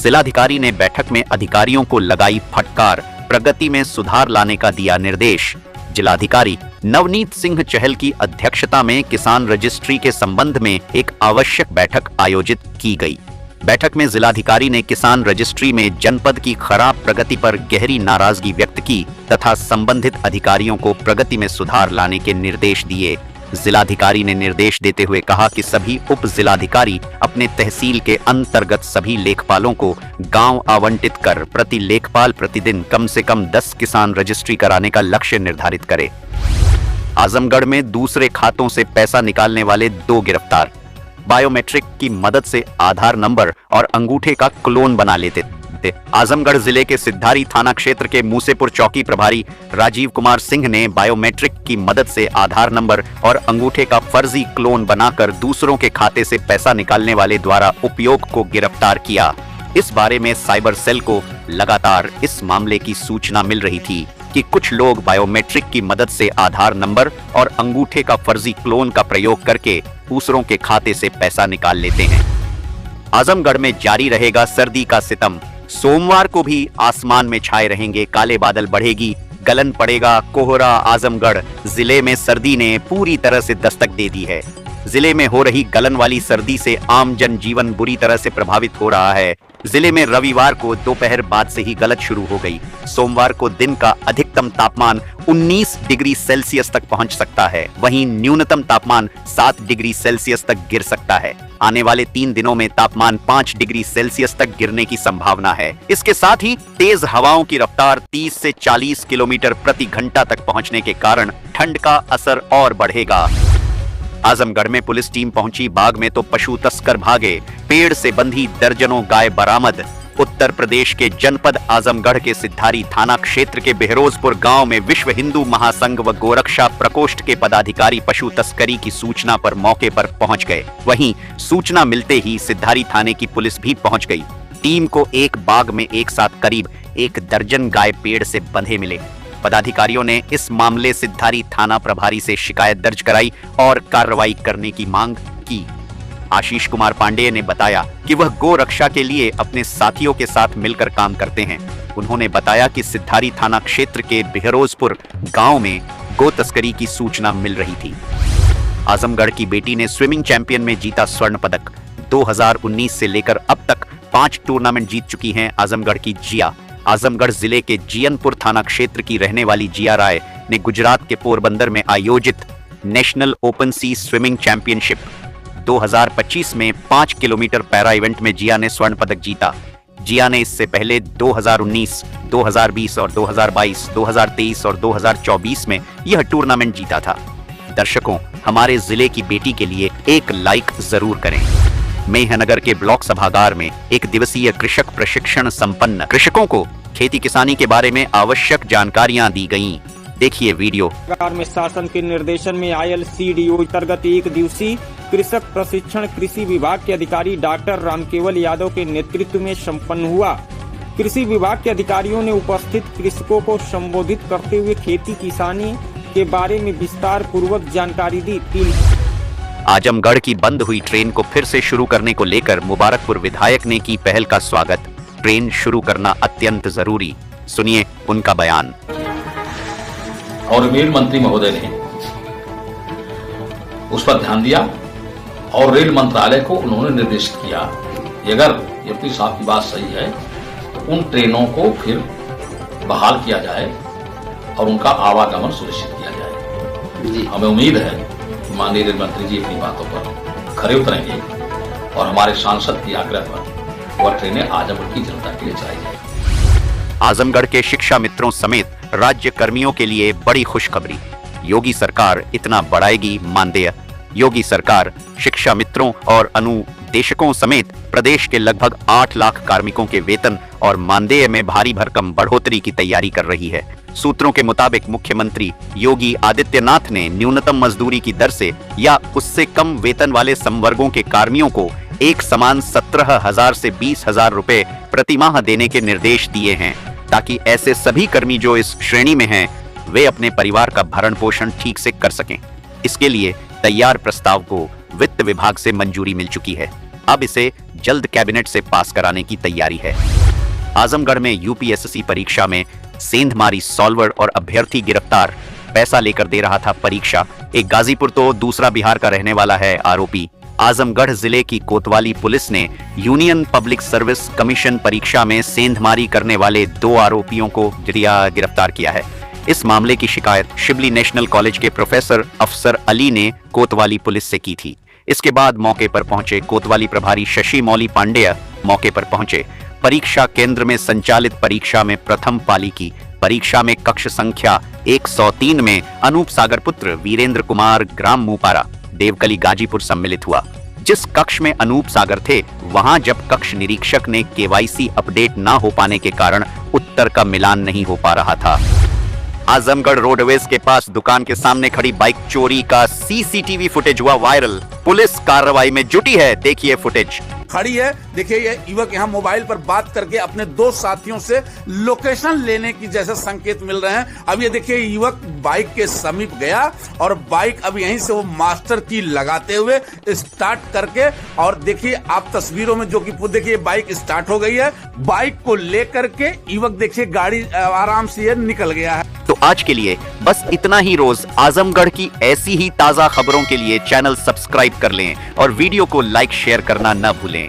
जिलाधिकारी ने बैठक में अधिकारियों को लगाई फटकार, प्रगति में सुधार लाने का दिया निर्देश। जिलाधिकारी नवनीत सिंह चहल की अध्यक्षता में किसान रजिस्ट्री के संबंध में एक आवश्यक बैठक आयोजित की गई। बैठक में जिलाधिकारी ने किसान रजिस्ट्री में जनपद की खराब प्रगति पर गहरी नाराजगी व्यक्त की तथा संबंधित अधिकारियों को प्रगति में सुधार लाने के निर्देश दिए। जिलाधिकारी ने निर्देश देते हुए कहा कि सभी उप जिलाधिकारी अपने तहसील के अंतर्गत सभी लेखपालों को गांव आवंटित कर प्रति लेखपाल प्रतिदिन कम से कम 10 किसान रजिस्ट्री कराने का लक्ष्य निर्धारित करे। आजमगढ़ में दूसरे खातों से पैसा निकालने वाले 2 गिरफ्तार। बायोमेट्रिक की मदद से आधार नंबर और अंगूठे का क्लोन बना लेते थे। आजमगढ़ जिले के सिद्धारी थाना क्षेत्र के मूसेपुर चौकी प्रभारी राजीव कुमार सिंह ने बायोमेट्रिक की मदद से आधार नंबर और अंगूठे का फर्जी क्लोन बनाकर दूसरों के खाते से पैसा निकालने वाले द्वारा उपयोग को गिरफ्तार किया। इस बारे में साइबर सेल को लगातार इस मामले की सूचना मिल रही थी कि कुछ लोग बायोमेट्रिक की मदद से आधार नंबर और अंगूठे का फर्जी क्लोन का प्रयोग करके दूसरों के खाते से पैसा निकाल लेते हैं। आजमगढ़ में जारी रहेगा सर्दी का सितम। सोमवार को भी आसमान में छाए रहेंगे काले बादल, बढ़ेगी गलन, पड़ेगा कोहरा। आजमगढ़ जिले में सर्दी ने पूरी तरह से दस्तक दे दी है। जिले में हो रही गलन वाली सर्दी से आम जनजीवन बुरी तरह से प्रभावित हो रहा है। जिले में रविवार को दोपहर बाद से ही गलन शुरू हो गई। सोमवार को दिन का अधिकतम तापमान 19 डिग्री सेल्सियस तक पहुंच सकता है, वहीं न्यूनतम तापमान 7 डिग्री सेल्सियस तक गिर सकता है। आने वाले 3 दिनों में तापमान 5 डिग्री सेल्सियस तक गिरने की संभावना है। इसके साथ ही तेज हवाओं की रफ्तार 30 से 40 किलोमीटर प्रति घंटा तक पहुंचने के कारण ठंड का असर और बढ़ेगा। आजमगढ़ में पुलिस टीम पहुंची, बाग में तो पशु तस्कर भागे, पेड़ से बंधी दर्जनों गाय बरामद। उत्तर प्रदेश के जनपद आजमगढ़ के सिद्धारी थाना क्षेत्र के बेहरोजपुर गांव में विश्व हिंदू महासंघ व गोरक्षा प्रकोष्ठ के पदाधिकारी पशु तस्करी की सूचना पर मौके पर पहुंच गए। वहीं सूचना मिलते ही सिद्धारी थाने की पुलिस भी पहुंच गई। टीम को एक बाग में एक साथ करीब 1 दर्जन गाय पेड़ से बंधे मिले। पदाधिकारियों ने इस मामले सिद्धारी थाना प्रभारी से शिकायत दर्ज कराई और कार्रवाई करने की मांग की। आशीष कुमार पांडेय ने बताया कि वह गो रक्षा के लिए अपने साथियों के साथ मिलकर काम करते हैं। उन्होंने बताया कि सिद्धारी थाना क्षेत्र के बेहरोजपुर गांव में गो तस्करी की सूचना मिल रही थी। आजमगढ़ की बेटी ने स्विमिंग चैंपियन में जीता स्वर्ण पदक। 2019 से लेकर अब तक 5 टूर्नामेंट जीत चुकी हैं आजमगढ़ की जिया। आजमगढ़ जिले के जियनपुर थाना क्षेत्र की रहने वाली जिया राय ने गुजरात के पोरबंदर में आयोजित नेशनल ओपन सी स्विमिंग चैंपियनशिप 2025 में 5 किलोमीटर पैरा इवेंट में जिया ने स्वर्ण पदक जीता। जिया ने इससे पहले 2019, 2020 और 2022, 2023 और 2024 में यह टूर्नामेंट जीता था। दर्शकों, हमारे जिले की बेटी के लिए एक लाइक जरूर करें। मेहनगर के ब्लॉक सभागार में 1 दिवसीय कृषक प्रशिक्षण संपन्न। कृषकों को खेती किसानी के बारे में आवश्यक जानकारियां दी गईं। देखिए वीडियो। सरकार में शासन के निर्देशन में ILCDO अंतर्गत 1 दिवसीय कृषक प्रशिक्षण कृषि विभाग के अधिकारी डॉक्टर रामकेवल यादव के नेतृत्व में संपन्न हुआ। कृषि विभाग के अधिकारियों ने उपस्थित कृषकों को संबोधित करते हुए खेती किसानी के बारे में विस्तार पूर्वक जानकारी दी। आजमगढ़ की बंद हुई ट्रेन को फिर से शुरू करने को लेकर मुबारकपुर विधायक ने की पहल का स्वागत। ट्रेन शुरू करना अत्यंत जरूरी। सुनिए उनका बयान। और रेल मंत्री महोदय ने उस पर ध्यान दिया और रेल मंत्रालय को उन्होंने निर्देशित किया कि अगर एमपी साहब की बात सही है तो उन ट्रेनों को फिर बहाल किया जाए और उनका आवागमन सुनिश्चित किया जाए। हमें उम्मीद है कि माननीय रेल मंत्री जी अपनी बातों पर खरे उतरेंगे और हमारे सांसद के आग्रह पर वह ट्रेनें आजमगढ़ की जनता के लिए चलाई जाएगी। आजमगढ़ के शिक्षा मित्रों समेत राज्य कर्मियों के लिए बड़ी खुशखबरी। योगी सरकार इतना बढ़ाएगी मानदेय। योगी सरकार शिक्षा मित्रों और अनुदेशकों समेत प्रदेश के लगभग 8 लाख कार्मिकों के वेतन और मानदेय में भारी भरकम बढ़ोतरी की तैयारी कर रही है। सूत्रों के मुताबिक मुख्यमंत्री योगी आदित्यनाथ ने न्यूनतम मजदूरी की दर से या उससे कम वेतन वाले संवर्गों के कार्मियों को एक समान 17,000 से 20,000 रुपए प्रति माह देने के निर्देश दिए हैं, ताकि ऐसे सभी कर्मी जो इस श्रेणी में हैं वे अपने परिवार का भरण पोषण ठीक से कर सकें। इसके लिए तैयार प्रस्ताव को वित्त विभाग से मंजूरी मिल चुकी है। अब इसे जल्द कैबिनेट से पास कराने की तैयारी है। आजमगढ़ में यूपीएससी परीक्षा में सेंधमारी सॉल्वर और अभ्यर्थी गिरफ्तार, पैसा लेकर दे रहा था परीक्षा। एक गाजीपुर तो दूसरा बिहार का रहने वाला है आरोपी। आजमगढ़ जिले की कोतवाली पुलिस ने यूनियन पब्लिक सर्विस कमीशन परीक्षा में सेंधमारी करने वाले 2 आरोपियों को गिरफ्तार किया है। इस मामले की शिकायत शिबली नेशनल कॉलेज के प्रोफेसर अफसर अली ने कोतवाली पुलिस से की थी। इसके बाद मौके पर पहुंचे कोतवाली प्रभारी शशि मौली पांडेय मौके पर पहुंचे। परीक्षा केंद्र में संचालित परीक्षा में प्रथम पाली की परीक्षा में कक्ष संख्या 103 में अनूप सागर पुत्र वीरेंद्र कुमार ग्राम मुपारा देवकली गाजीपुर सम्मिलित हुआ। जिस कक्ष में अनूप सागर थे, वहां जब कक्ष निरीक्षक ने केवाईसी अपडेट ना हो पाने के कारण उत्तर का मिलान नहीं हो पा रहा था। आजमगढ़ रोडवेज के पास दुकान के सामने खड़ी बाइक चोरी का सीसीटीवी फुटेज हुआ वायरल। पुलिस कार्रवाई में जुटी है, देखिए फुटेज। खड़ी है, देखिए ये युवक यहाँ मोबाइल पर बात करके अपने 2 साथियों से लोकेशन लेने की जैसे संकेत मिल रहे हैं। अब ये देखिए युवक बाइक के समीप गया और बाइक अब यहीं से वो मास्टर की लगाते हुए स्टार्ट करके, और देखिए आप तस्वीरों में जो कि देखिए बाइक स्टार्ट हो गई है। बाइक को लेकर के युवक देखिए गाड़ी आराम से निकल गया है। तो आज के लिए बस इतना ही। रोज आजमगढ़ की ऐसी ही ताजा खबरों के लिए चैनल सब्सक्राइब कर लें और वीडियो को लाइक शेयर करना न भूलें।